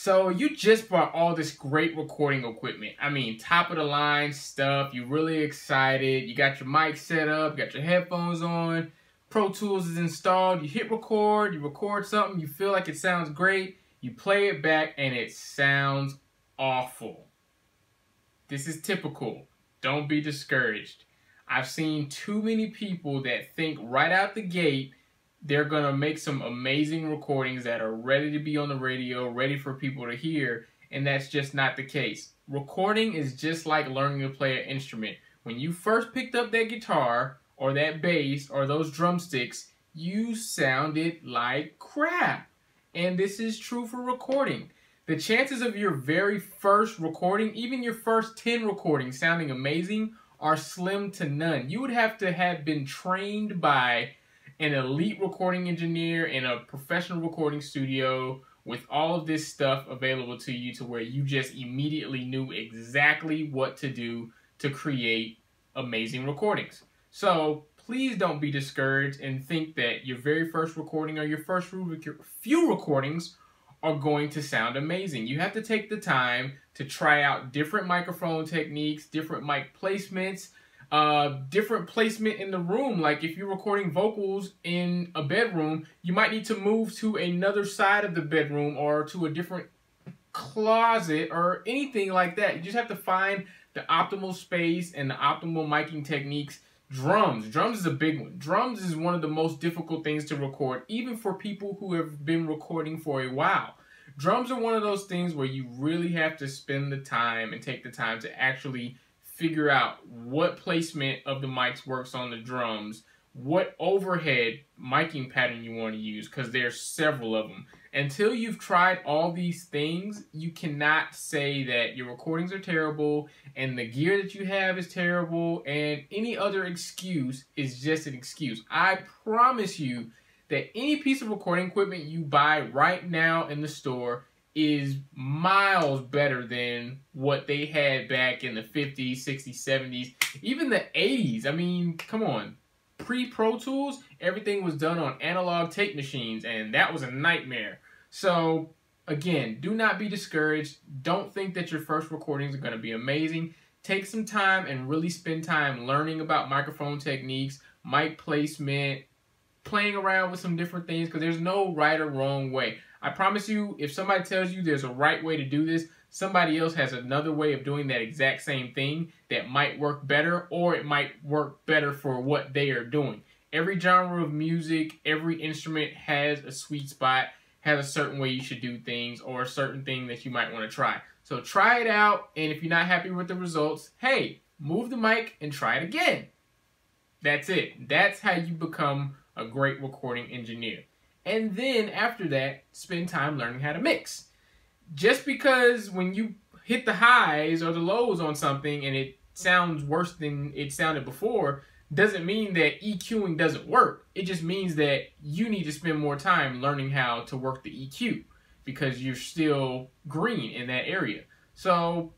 So you just bought all this great recording equipment. I mean, top of the line stuff. You're really excited. You got your mic set up, you got your headphones on, Pro Tools is installed. You hit record, you record something, you feel like it sounds great. You play it back and it sounds awful. This is typical. Don't be discouraged. I've seen too many people that think right out the gate they're going to make some amazing recordings that are ready to be on the radio, ready for people to hear, and that's just not the case. Recording is just like learning to play an instrument. When you first picked up that guitar or that bass or those drumsticks, you sounded like crap. And this is true for recording. The chances of your very first recording, even your first 10 recordings sounding amazing, are slim to none. You would have to have been trained by an elite recording engineer in a professional recording studio with all of this stuff available to you to where you just immediately knew exactly what to do to create amazing recordings. So please don't be discouraged and think that your very first recording or your first few recordings are going to sound amazing. You have to take the time to try out different microphone techniques, different mic placements, different placement in the room. Like if you're recording vocals in a bedroom, you might need to move to another side of the bedroom or to a different closet or anything like that. You just have to find the optimal space and the optimal miking techniques. Drums is a big one. Drums is one of the most difficult things to record, even for people who have been recording for a while. Drums are one of those things where you really have to spend the time and take the time to actually figure out what placement of the mics works on the drums, what overhead miking pattern you want to use, because there's several of them. Until you've tried all these things, you cannot say that your recordings are terrible and the gear that you have is terrible, and any other excuse is just an excuse. I promise you that any piece of recording equipment you buy right now in the store is miles better than what they had back in the 50s, 60s, 70s, even the 80s. I mean, come on. Pre-Pro Tools, everything was done on analog tape machines, and that was a nightmare. So, again, do not be discouraged. Don't think that your first recordings are going to be amazing. Take some time and really spend time learning about microphone techniques, mic placement, playing around with some different things, because there's no right or wrong way. I promise you, if somebody tells you there's a right way to do this, somebody else has another way of doing that exact same thing that might work better, or it might work better for what they are doing. Every genre of music, every instrument has a sweet spot, has a certain way you should do things, or a certain thing that you might want to try. So try it out, and if you're not happy with the results, hey, move the mic and try it again. That's it. That's how you become a great recording engineer. And then after that, spend time learning how to mix. Just because when you hit the highs or the lows on something and it sounds worse than it sounded before, doesn't mean that EQing doesn't work. It just means that you need to spend more time learning how to work the EQ because you're still green in that area. So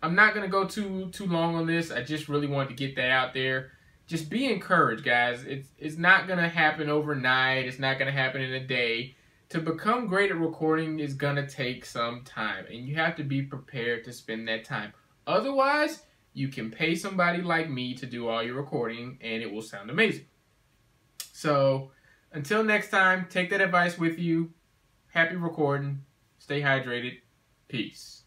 I'm not going to go too long on this. I just really wanted to get that out there. Just be encouraged, guys. It's not going to happen overnight. It's not going to happen in a day. To become great at recording is going to take some time, and you have to be prepared to spend that time. Otherwise, you can pay somebody like me to do all your recording, and it will sound amazing. So, until next time, take that advice with you. Happy recording. Stay hydrated. Peace.